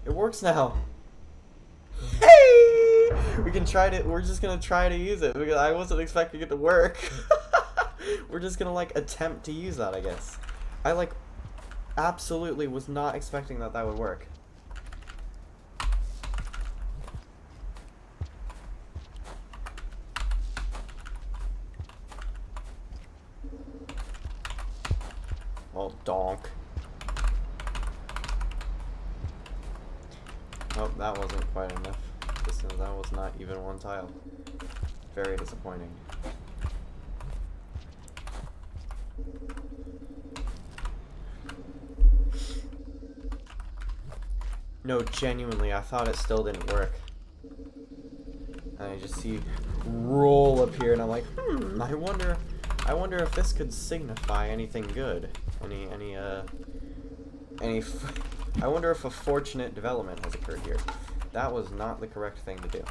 It works now. Hey! We can try to. We're just gonna try to use it because I wasn't expecting it to work. We're just gonna like attempt to use that, I guess. I like absolutely was not expecting that would work. Oh, donk. Oh, that wasn't quite enough. That was not even one tile. Very disappointing. No, genuinely, I thought it still didn't work. And I just see roll up here, and I'm like, I wonder if this could signify anything good. I wonder if a fortunate development has occurred here. That was not the correct thing to do.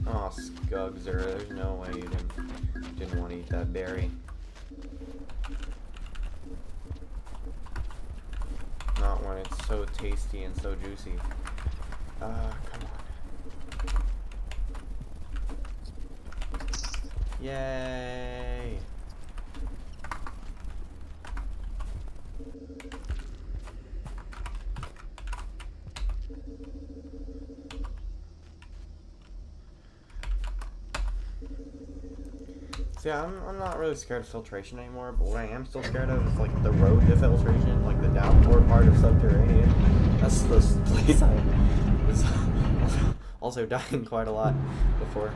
Oh, Scugzer, there's no way you didn't want to eat that berry. Not when it's so tasty and so juicy. Come on. Yay! See, I'm not really scared of filtration anymore, but what I am still scared of is like the road to filtration, like the downpour part of Subterranean. That's the place I was also dying quite a lot before.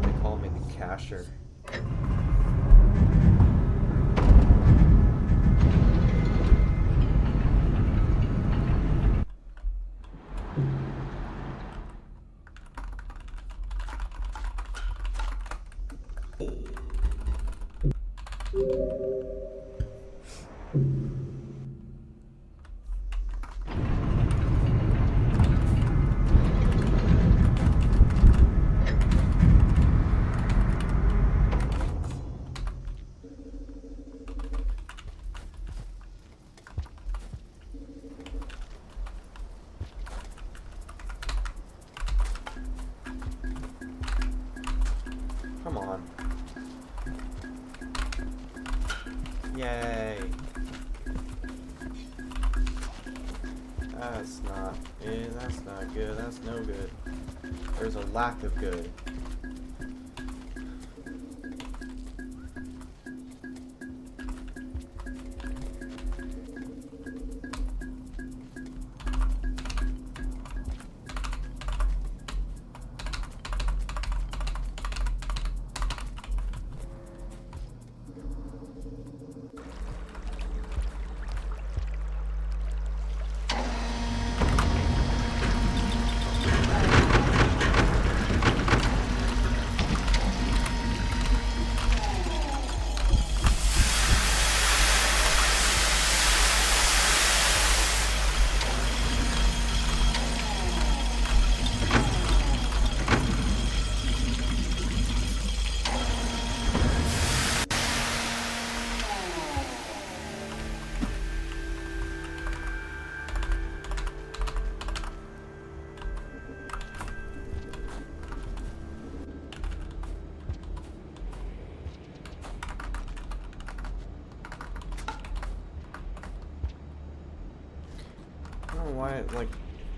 They call me the Casher. Come on. Yay. That's not good. That's no good. There's a lack of good. I don't know why, like,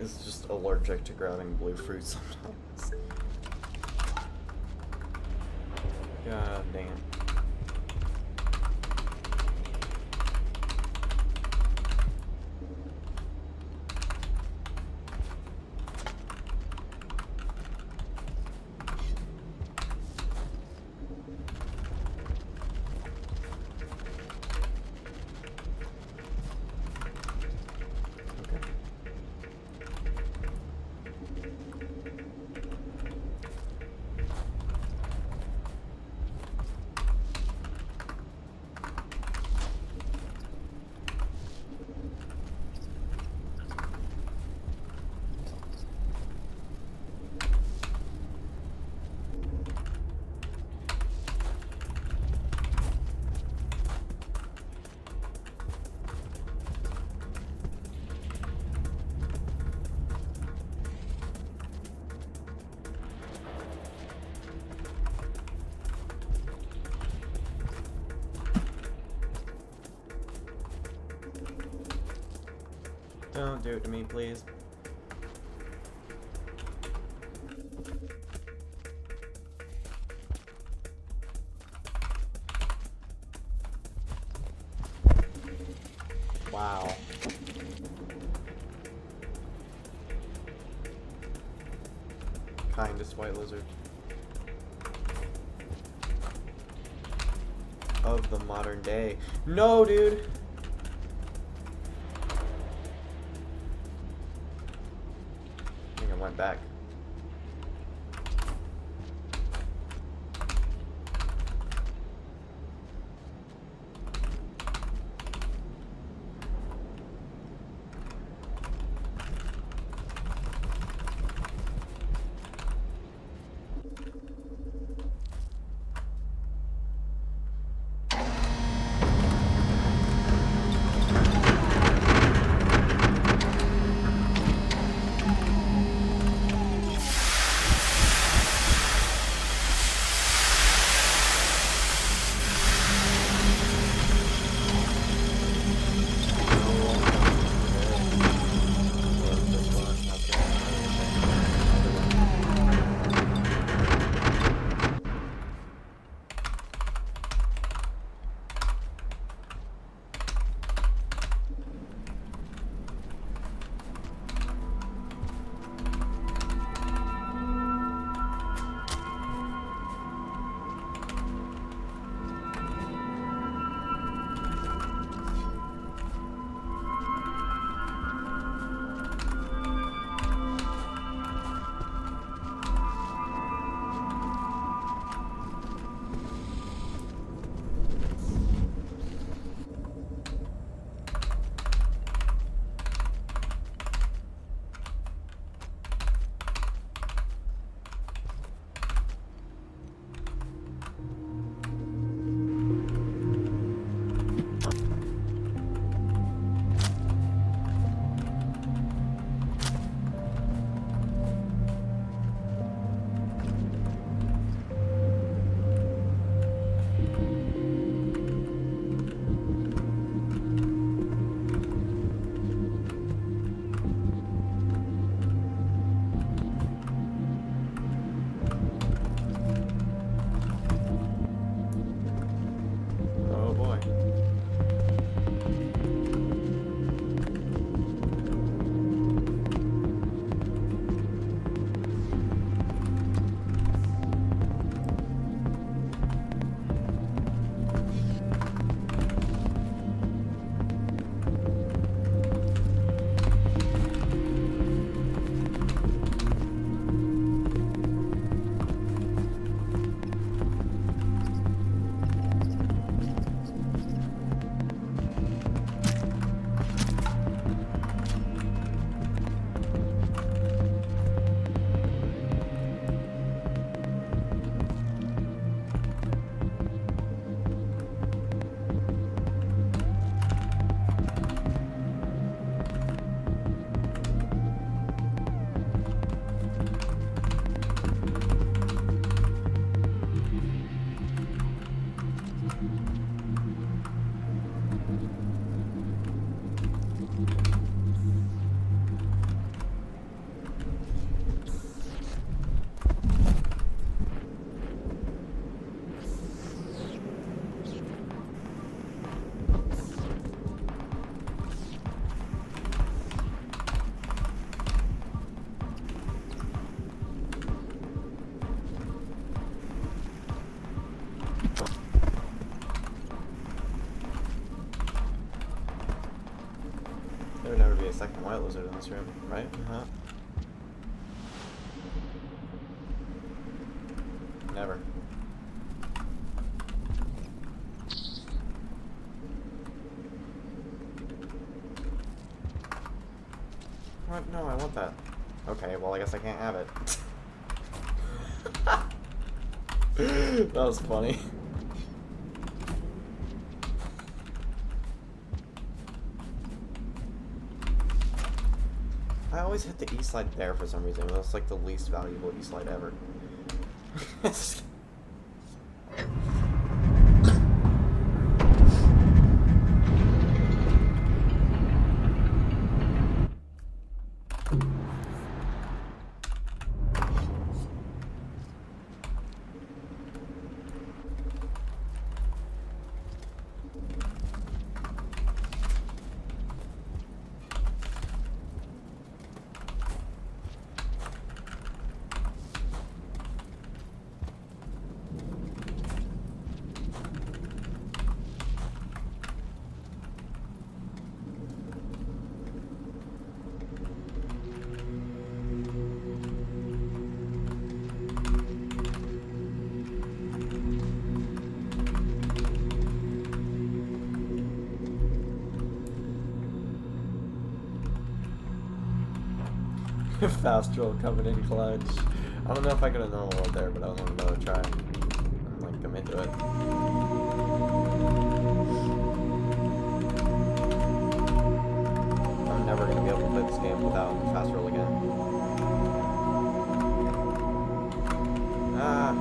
is just allergic to grabbing blue fruit sometimes. God damn. Don't do it to me, please. Wow. Kindest white lizard of the modern day. No, dude! I think I went back. white lizard in this room, right? Uh-huh. Never. What? No, I want that. Okay, well, I guess I can't have it. That was funny. I always hit the E-slide there for some reason. That's like the least valuable E-slide ever. Fast roll coming in clutch. I don't know if I could have normal rolled there, but I wanted to try. I'm like, commit to it. I'm never gonna be able to play this game without fast roll again. Ah.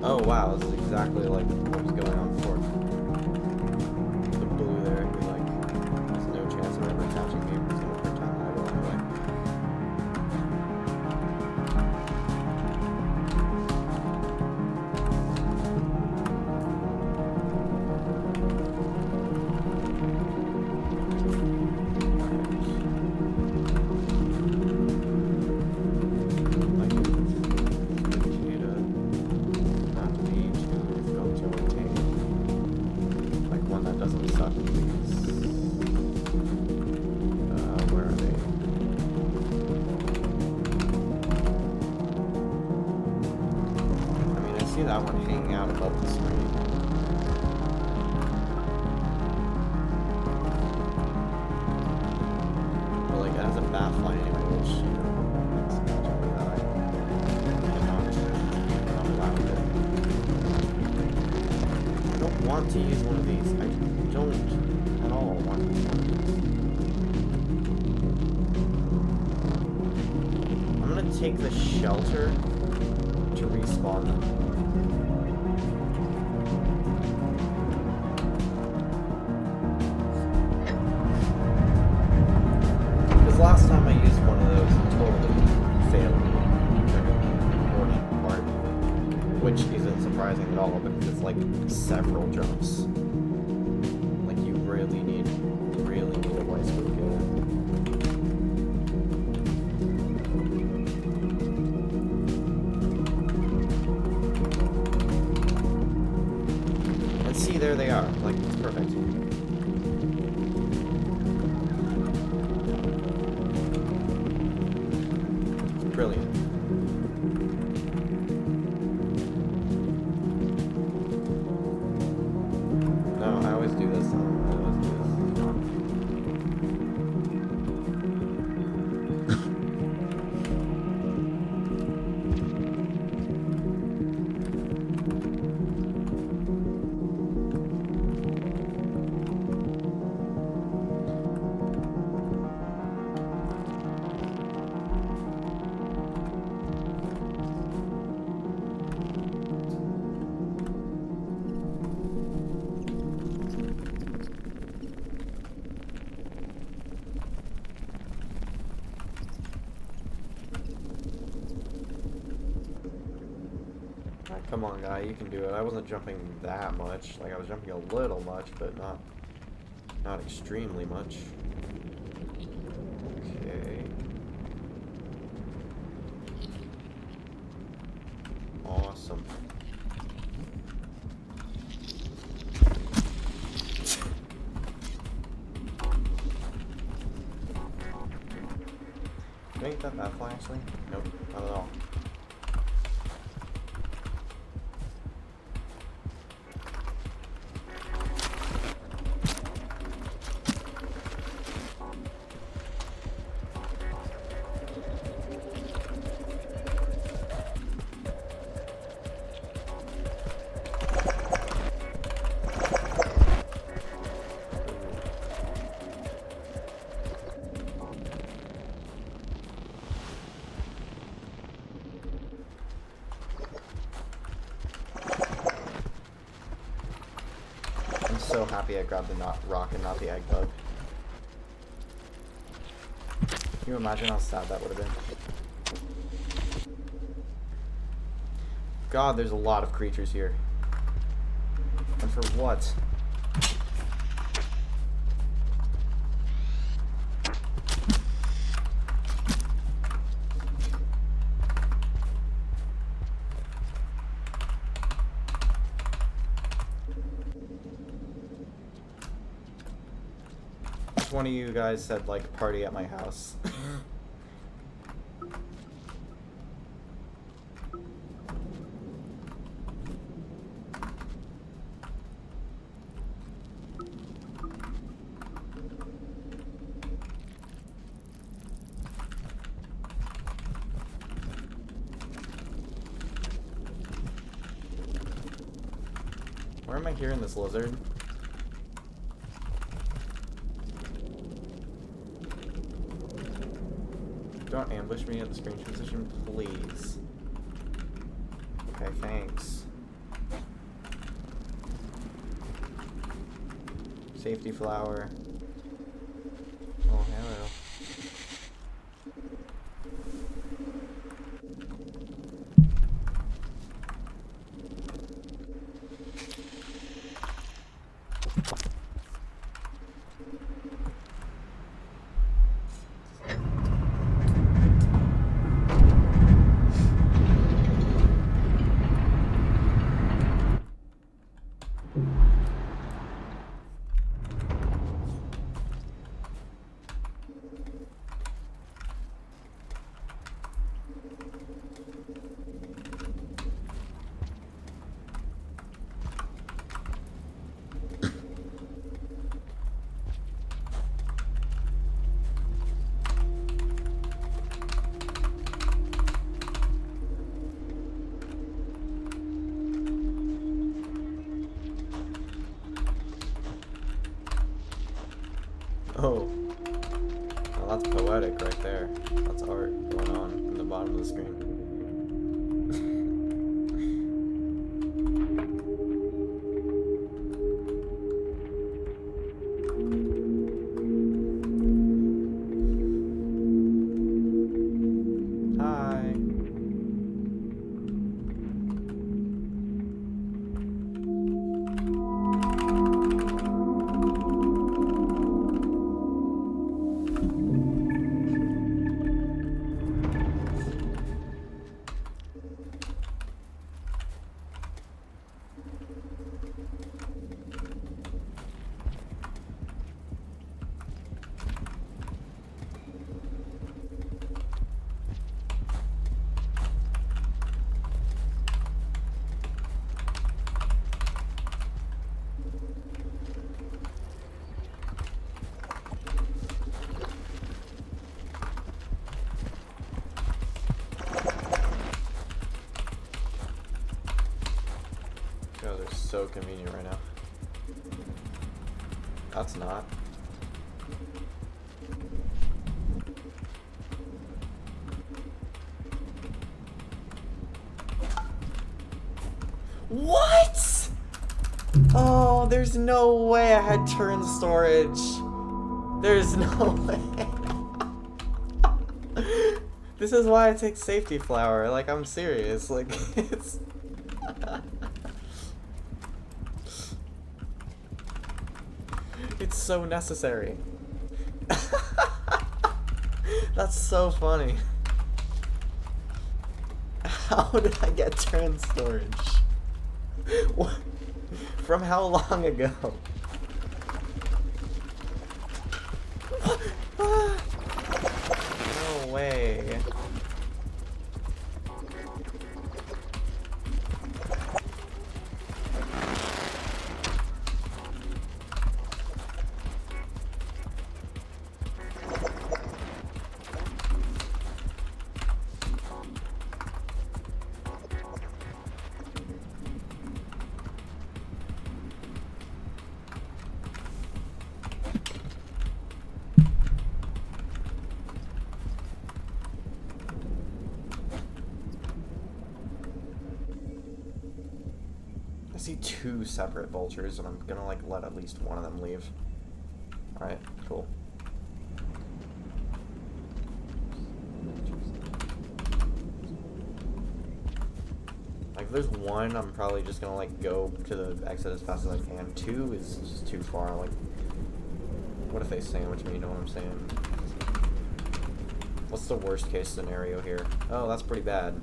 Oh wow, this is exactly like what was going on before. The blue there, like, there's no chance of ever catching me. It's gonna turn time I go anyway. See that one hanging out above the screen. But like it has a bat fly anyway, which, you know, makes magically that I'm not allowed it. I don't want to use one of these. I don't at all want to use one of these. take the shelter to respawn them. Because last time I used one of those and totally failed during the morning part, which isn't surprising at all because it's like several jumps. Like you really need a voice to get it. And see, there they are. Like, it's perfect. Brilliant. No, I always do this. Come on, guy, you can do it. I wasn't jumping that much. Like, I was jumping a little much, but not extremely much. Okay. Awesome. Can I get that fly, actually? Nope, not at all. So happy I grabbed the rock and not the egg bug. Can you imagine how sad that would have been? God, there's a lot of creatures here. And for what? One of you guys said, like, party at my house. Where am I hearing this lizard? Don't ambush me at the screen transition, please. Okay, thanks. Safety flower. Oh, hello. Oh. Well, that's poetic right there. That's art going on in the bottom on the screen. Hi. Oh, they're so convenient right now. That's not. What? Oh, there's no way I had turn storage. There's no way. This is why I take safety flower. Like, I'm serious. Like, it's... It's so necessary. That's so funny. How did I get turn storage? What? From how long ago? No way. I see two separate vultures, and I'm gonna like let at least one of them leave. Alright, cool. Like, if there's one, I'm probably just gonna like go to the exit as fast as I can. Two is just too far. Like, what if they sandwich me? You know what I'm saying? What's the worst case scenario here? Oh, that's pretty bad.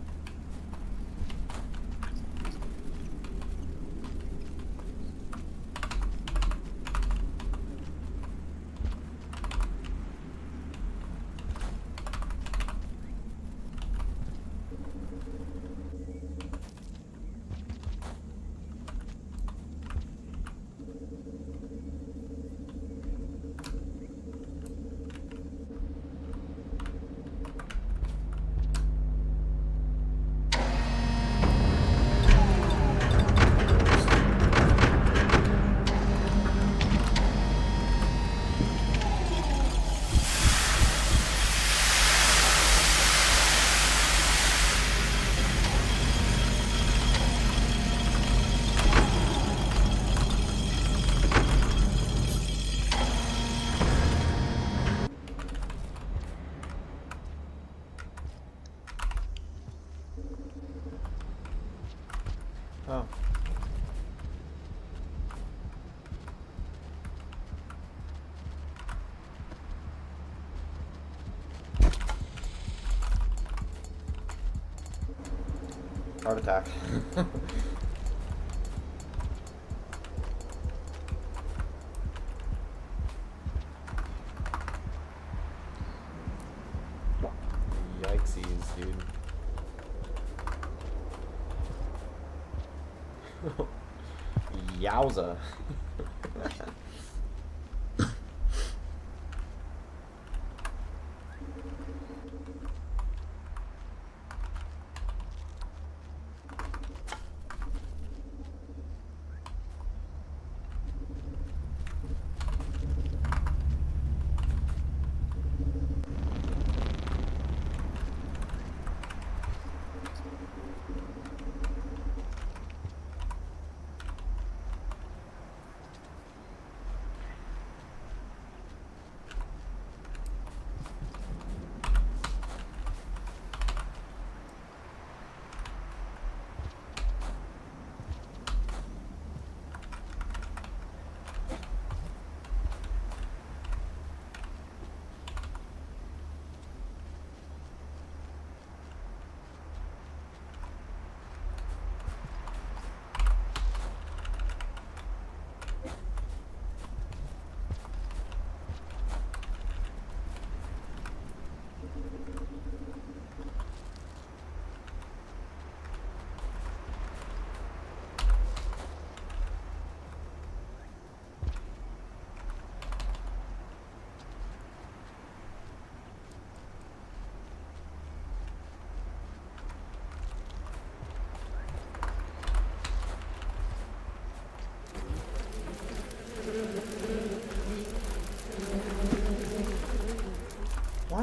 Oh. Heart attack. Yikesies, dude. Yowza.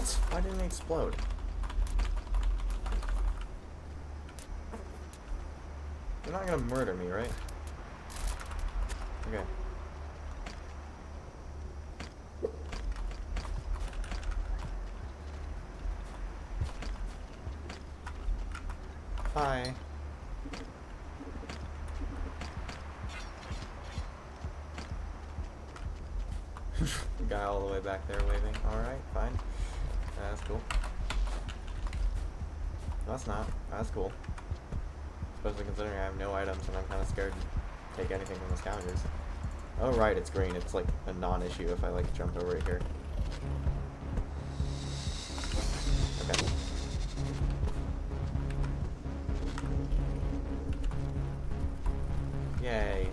What? Why didn't it explode? You're not gonna murder me, right? Okay. Hi. The guy all the way back there waving. Alright, fine. That's cool. No, that's not. That's cool. Especially considering I have no items and I'm kind of scared to take anything from the scavengers. Oh right, it's green. It's like a non-issue if I like jumped over it here. Okay. Yay.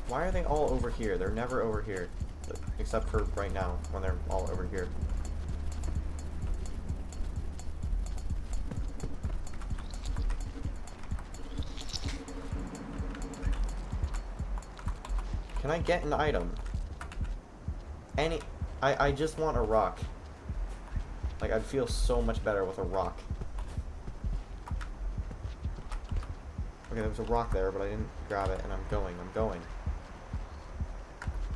Why are they all over here? They're never over here. Except for right now, when they're all over here. Can I get an item? I just want a rock. Like, I'd feel so much better with a rock. Okay, there was a rock there, but I didn't grab it, and I'm going.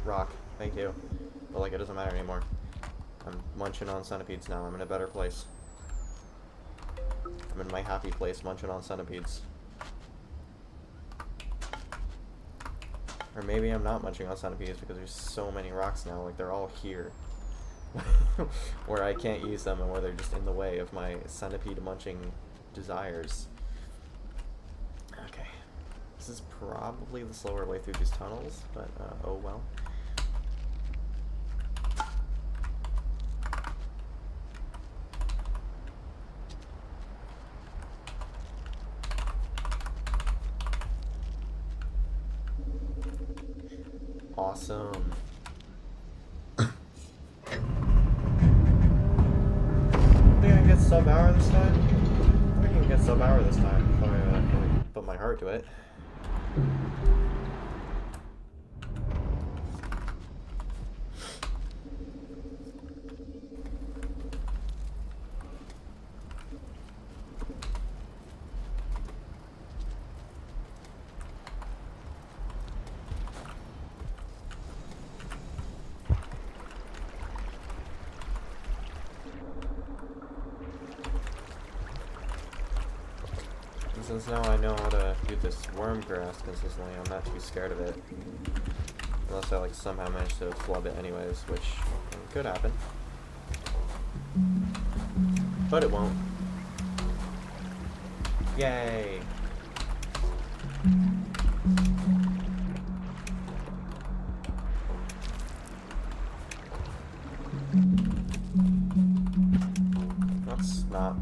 Rock, thank you. But, like, it doesn't matter anymore. I'm munching on centipedes now. I'm in a better place. I'm in my happy place, munching on centipedes. Or maybe I'm not munching on centipedes because there's so many rocks now, like they're all here. Where I can't use them and where they're just in the way of my centipede munching desires. Okay. This is probably the slower way through these tunnels, but oh well. Awesome. I think I can get sub-hour this time. I think I can get sub-hour this time if I really put my heart to it. Since now I know how to do this worm grass consistently, I'm not too scared of it. Unless I like somehow manage to flub it anyways, which could happen. But it won't. Yay! That's not...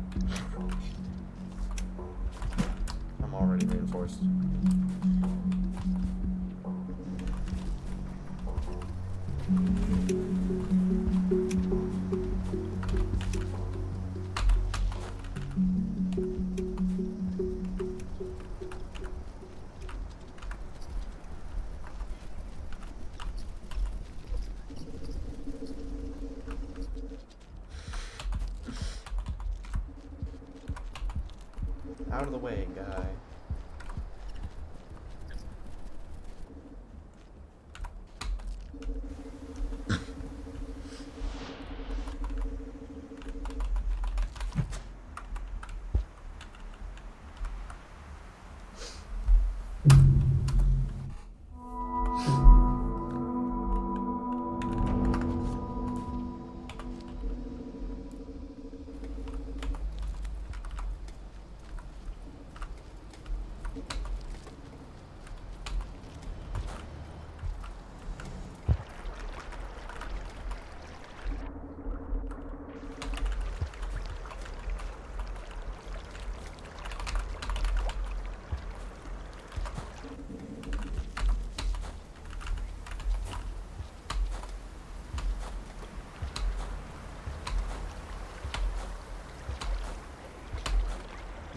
I'm already reinforced. Out of the way, guy.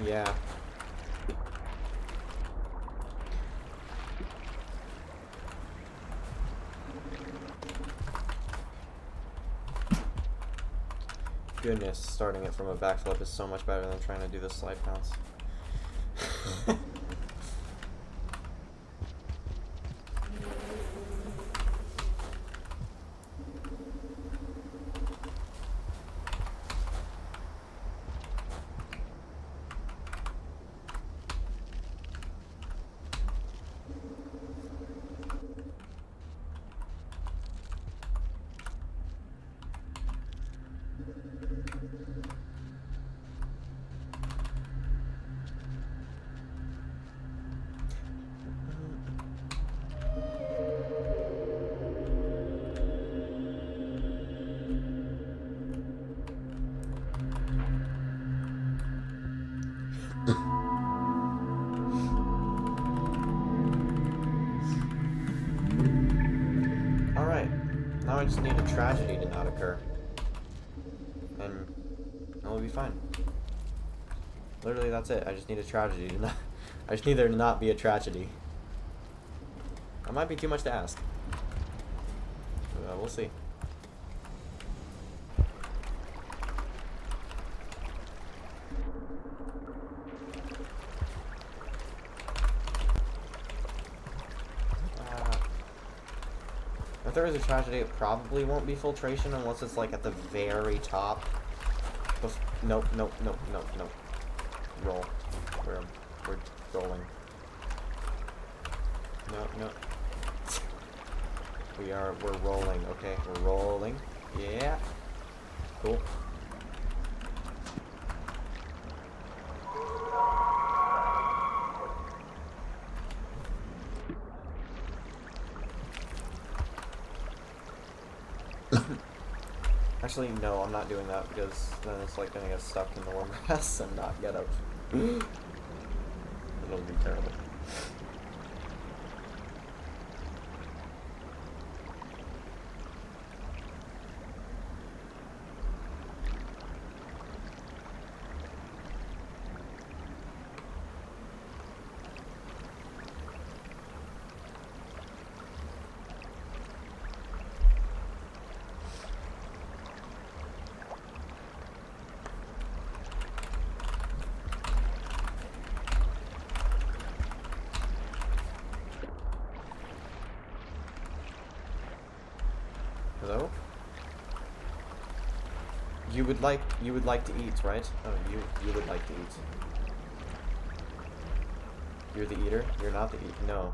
Yeah. goodness, starting it from a backflip is so much better than trying to do the slide bounce. Alright, now I just need a tragedy to not occur. And it'll be fine. Literally, that's it. I just need a tragedy to not... I just need there to not be a tragedy. That might be too much to ask. We'll see. If there is a tragedy, it probably won't be filtration unless it's like at the very top. Nope, nope, nope, nope, nope. Roll. We're rolling. No, no. We're rolling, okay? We're rolling. Yeah. Cool. Actually, no, I'm not doing that because then it's like gonna get stuck in the warm grass and not get up. It'll be terrible. Hello? You would like to eat, right? Oh, you would like to eat. You're the eater? You're not the eater. No.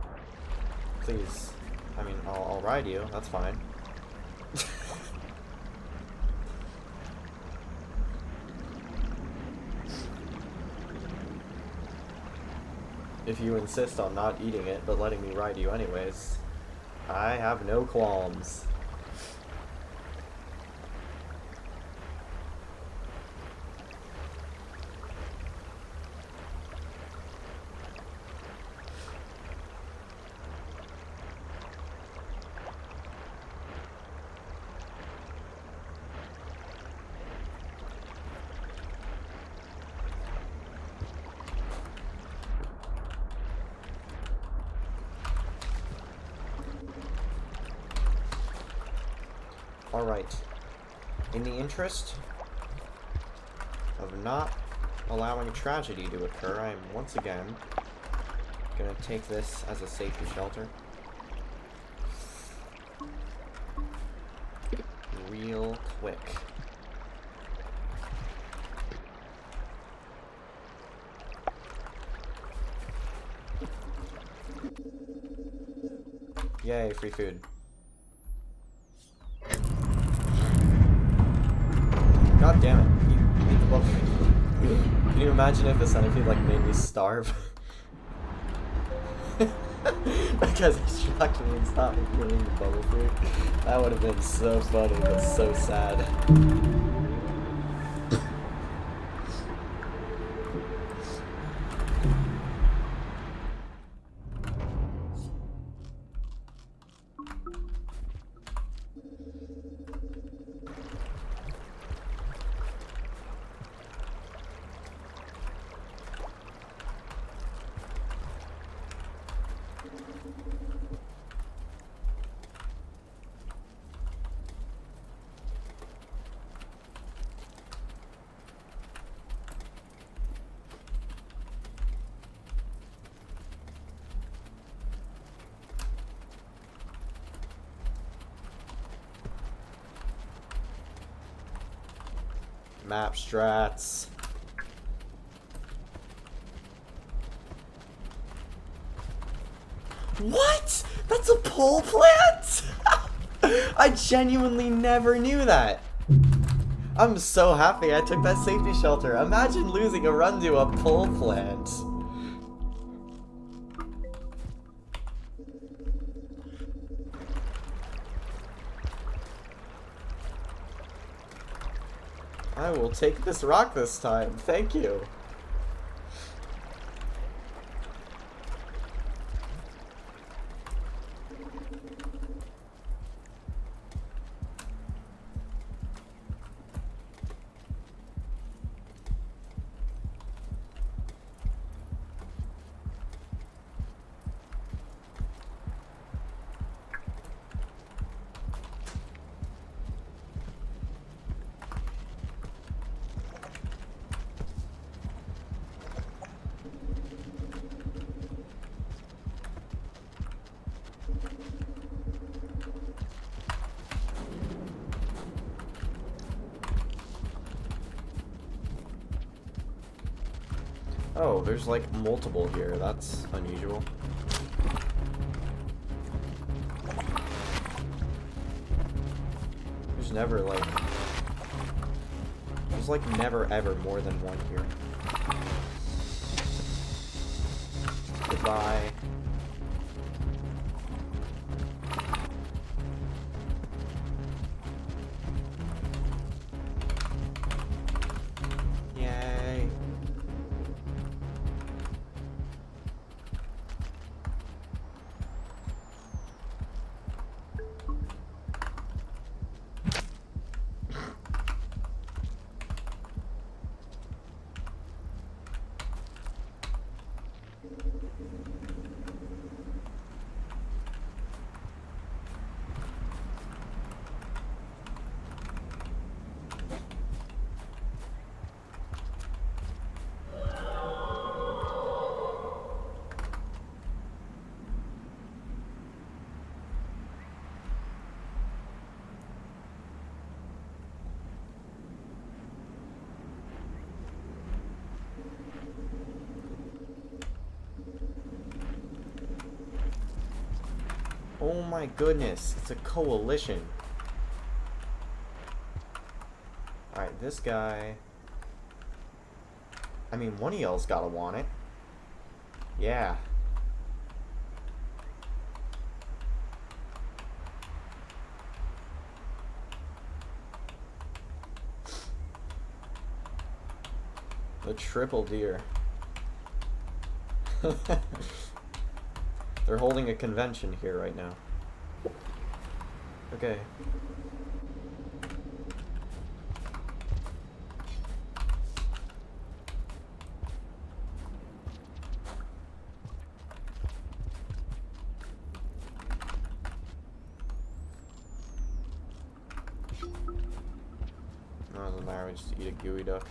Please. I mean, I'll ride you. That's fine. If you insist on not eating it, but letting me ride you anyways, I have no qualms. Alright, in the interest of not allowing tragedy to occur, I am once again gonna take this as a safety shelter. Real quick. Yay, free food. God damn it. Eat the bubble. Can you imagine if the centipede like made me starve? Because he shocked me and stopped me from eating the bubble fruit. That would have been so funny, but so sad. Map strats. What? That's a pole plant? I genuinely never knew that. I'm so happy I took that safety shelter. Imagine losing a run to a pole plant. I will take this rock this time. Thank you. Oh, there's like multiple here. That's unusual. There's never like... There's like never ever more than one here. Goodbye. Yay. Oh my goodness, it's a coalition. Alright, this guy... I mean, one of y'all's gotta want it. Yeah. The triple deer. They're holding a convention here right now. Okay. No, doesn't matter, we just eat a gooey duck.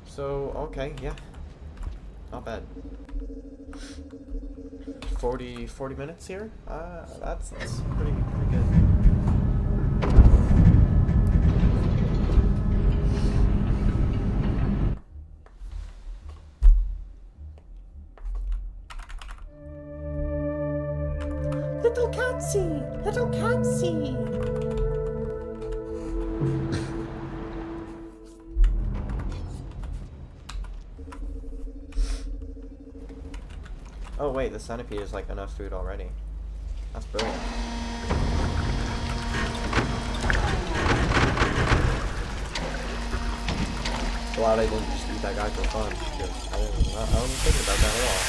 So, okay, yeah. Not bad. 40 minutes here? That's pretty good. Little Catsy! Little Catsy! Oh wait, the centipede is like enough food already. That's brilliant. Glad I didn't just eat that guy for fun, because I wasn't thinking about that at all.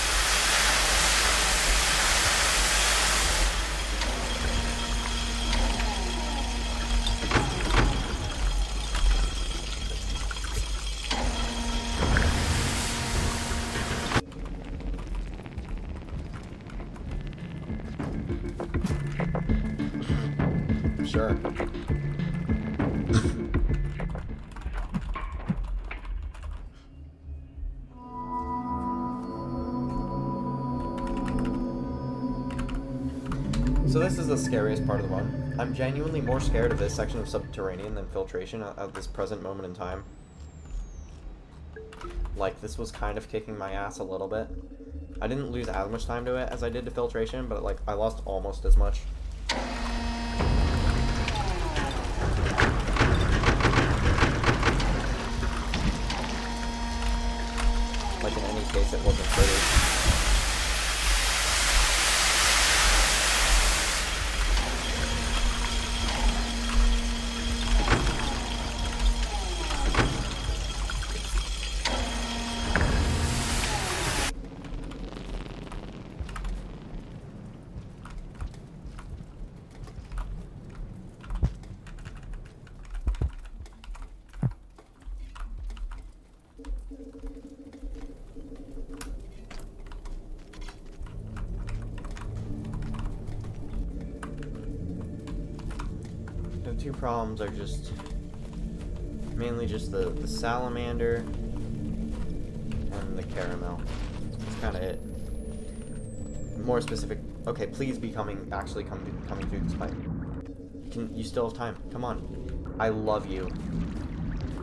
Sure. So this is the scariest part of the run. I'm genuinely more scared of this section of subterranean than filtration at this present moment in time. Like, this was kind of kicking my ass a little bit. I didn't lose as much time to it as I did to filtration, but like, I lost almost as much. Like, in any case, it wasn't pretty. The two problems are just mainly just the salamander and the caramel. That's kind of it. More specific. Okay, please be actually coming through this pipe. You still have time. Come on. I love you.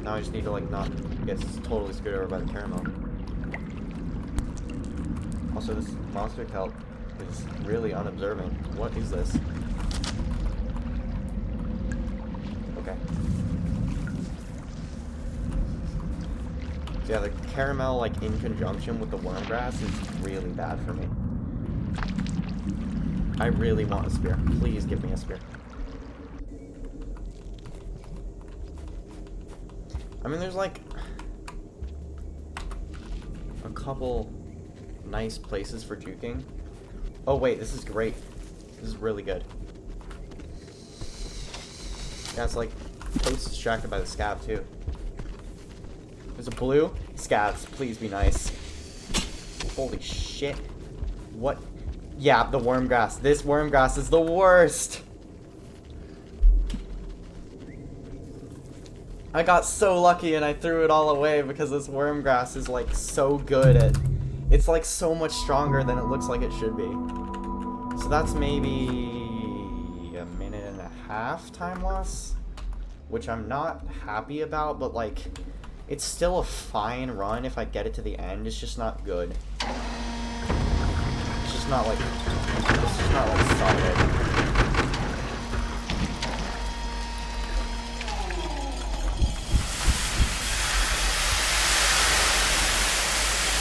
Now I just need to like not get totally screwed over by the caramel. Also, this monster kelp is really unobservant. What is this? Okay. So yeah, the caramel, like, in conjunction with the worm grass is really bad for me. I really want a spear. Please give me a spear. I mean, there's, like, a couple nice places for juking. Oh, wait, this is great. This is really good. Yeah, it's like Toad's distracted by the scab too. There's a blue scabs. Please be nice. Holy shit! What? Yeah, the worm grass. This worm grass is the worst. I got so lucky and I threw it all away because this worm grass is like so good at. It's like so much stronger than it looks like it should be. So that's maybe a minute and a half time loss, which I'm not happy about, but like, it's still a fine run if I get it to the end. It's just not good. It's just not like solid.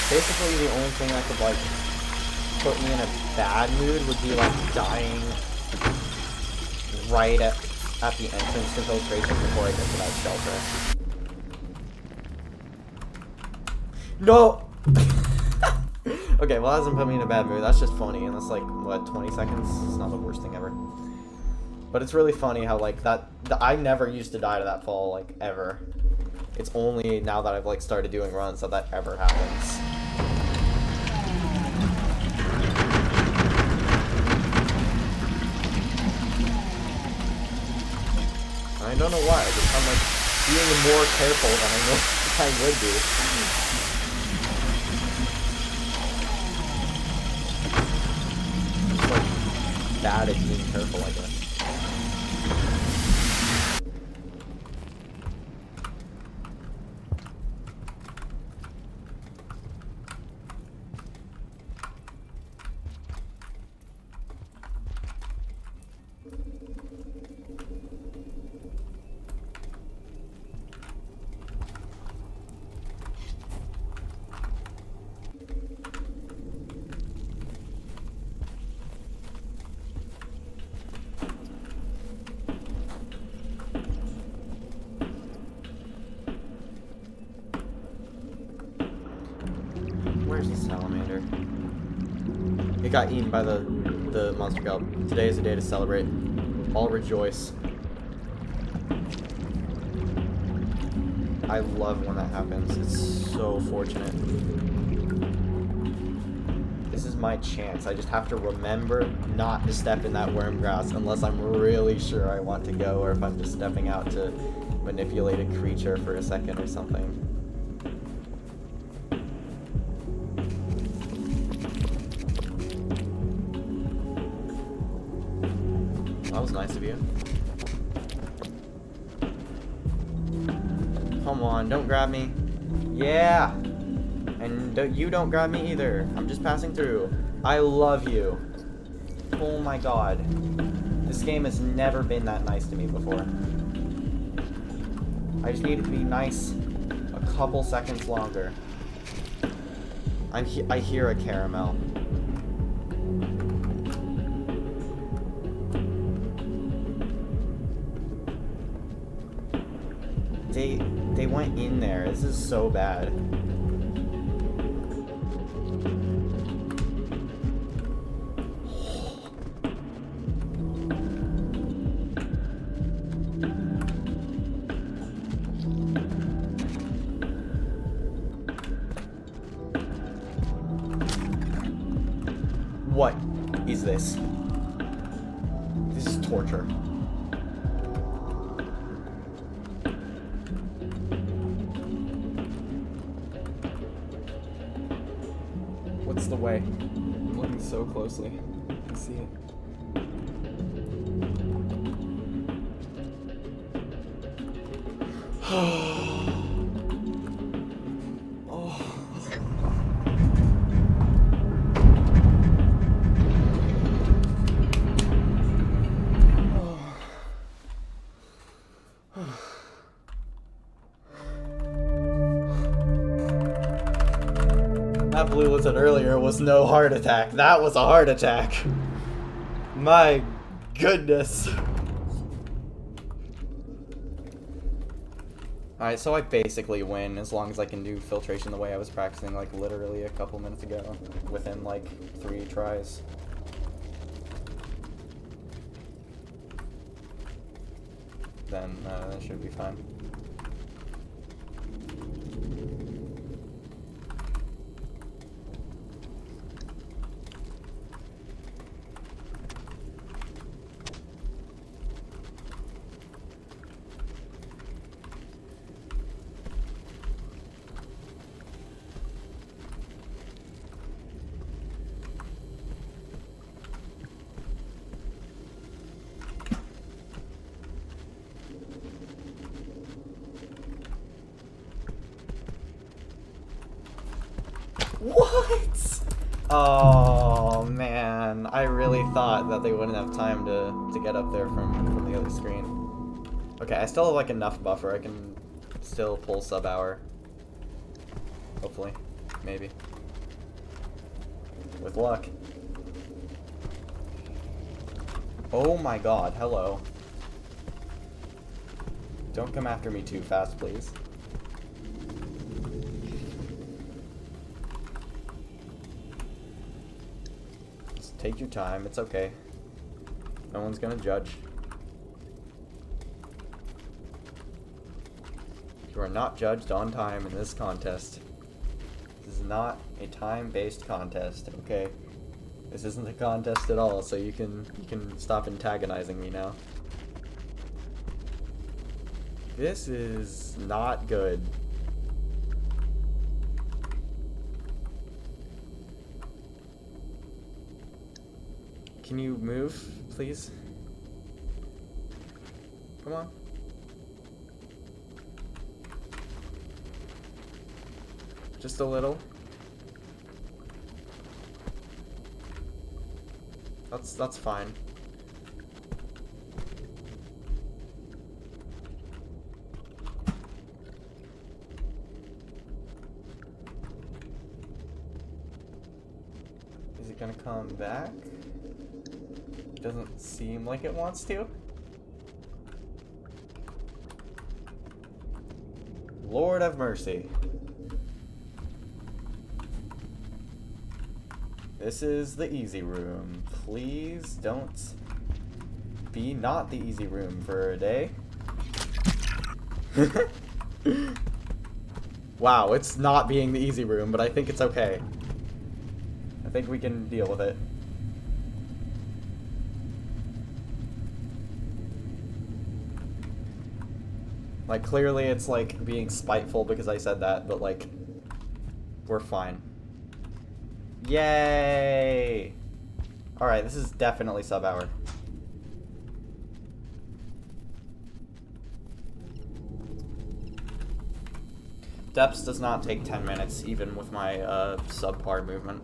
Basically, the only thing that could like put me in a bad mood would be like dying right at the entrance to filtration before I get to that shelter. No! Okay, well, that doesn't put me in a bad mood. That's just funny, and that's like, what, 20 seconds? It's not the worst thing ever. But it's really funny how, like, I never used to die to that fall, like, ever. It's only now that I've, like, started doing runs that ever happens. I don't know why, I'm like being more careful than I know I would be. I'm just like bad at being careful, I guess. Where's the salamander? It got eaten by the monster kelp. Today is a day to celebrate. All rejoice. I love when that happens. It's so fortunate. This is my chance. I just have to remember not to step in that worm grass unless I'm really sure I want to go, or if I'm just stepping out to manipulate a creature for a second or something. That was nice of you. Come on, don't grab me. Yeah! And you don't grab me either. I'm just passing through. I love you. Oh my god. This game has never been that nice to me before. I just need it to be nice a couple seconds longer. I hear a caramel. They went in there. This is so bad. What is this? This is torture. What's the way? I'm looking so closely. I can see it. That blue lizard earlier was no heart attack. That was a heart attack. My goodness. Alright, so I basically win as long as I can do filtration the way I was practicing like literally a couple minutes ago. Within like 3 tries. Then that should be fine. What? Oh man, I really thought that they wouldn't have time to get up there from the other screen. Okay, I still have like enough buffer. I can still pull sub-hour. Hopefully. Maybe. With luck. Oh my god, hello. Don't come after me too fast, please. Take your time, it's okay. No one's gonna judge. You are not judged on time in this contest. This is not a time-based contest, okay? This isn't a contest at all, so you can stop antagonizing me now. This is not good. Can you move, please? Come on. Just a little. That's fine. Is it gonna come back? Doesn't seem like it wants to. Lord have mercy. This is the easy room. Please don't be not the easy room for a day. Wow, it's not being the easy room, but I think it's okay. I think we can deal with it. Like, clearly it's, like, being spiteful because I said that, but, like, we're fine. Yay! Alright, this is definitely sub-hour. Depths does not take 10 minutes, even with my subpar movement.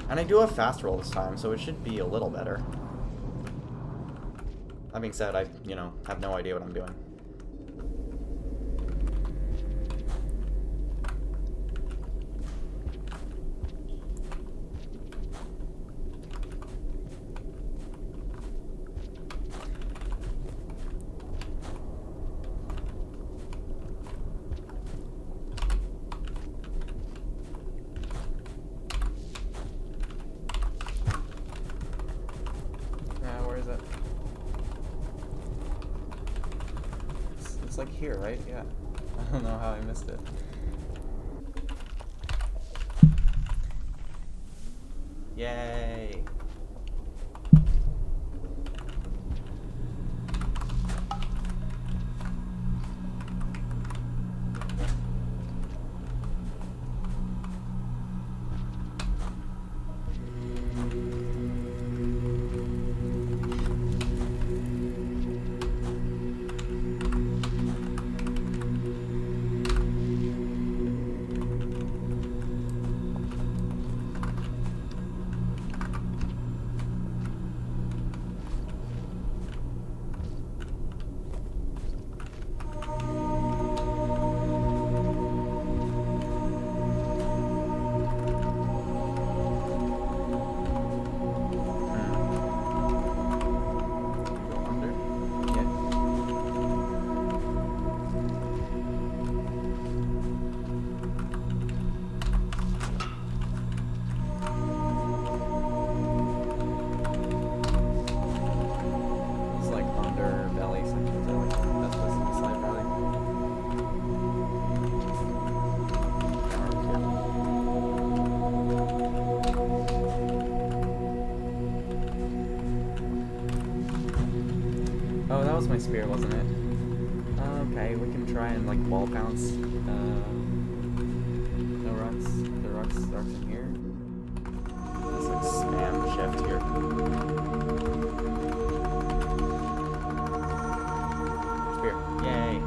And I do have fast roll this time, so it should be a little better. That being said, I, you know, have no idea what I'm doing. It's like here, right? Yeah. I don't know how I missed it. Yay! Oh, that was my spear, wasn't it? Okay, we can try and like wall bounce. No rocks. The rocks in here. Let's like spam shift here. Spear. Yay.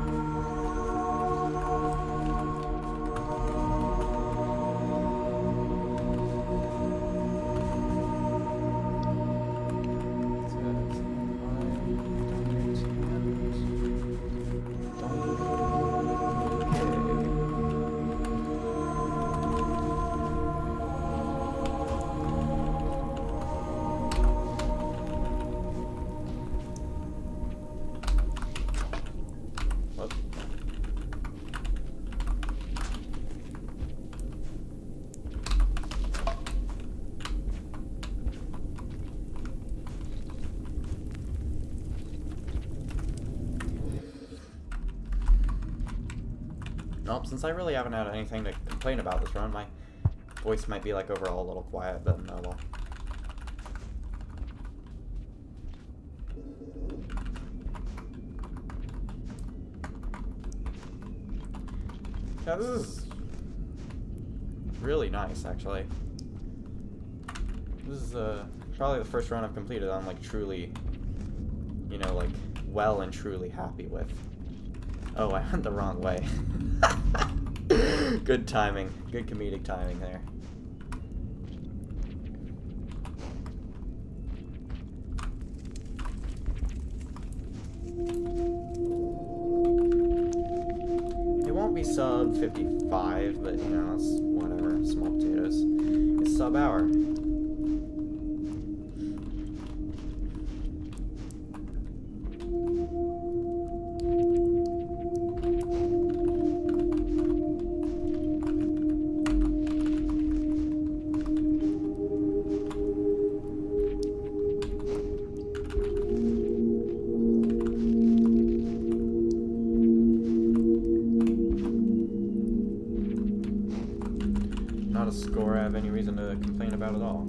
Nope, since I really haven't had anything to complain about this run, my voice might be like overall a little quiet, but no, well. Yeah, this is really nice, actually. This is probably the first run I've completed I'm like truly, you know, like well and truly happy with. Oh, I went the wrong way. Good timing. Good comedic timing there. It won't be sub 55, but you know, it's whatever. Small potatoes. It's sub hour. Not a score I have any reason to complain about at all.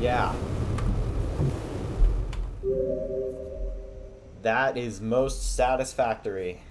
Yeah. That is most satisfactory.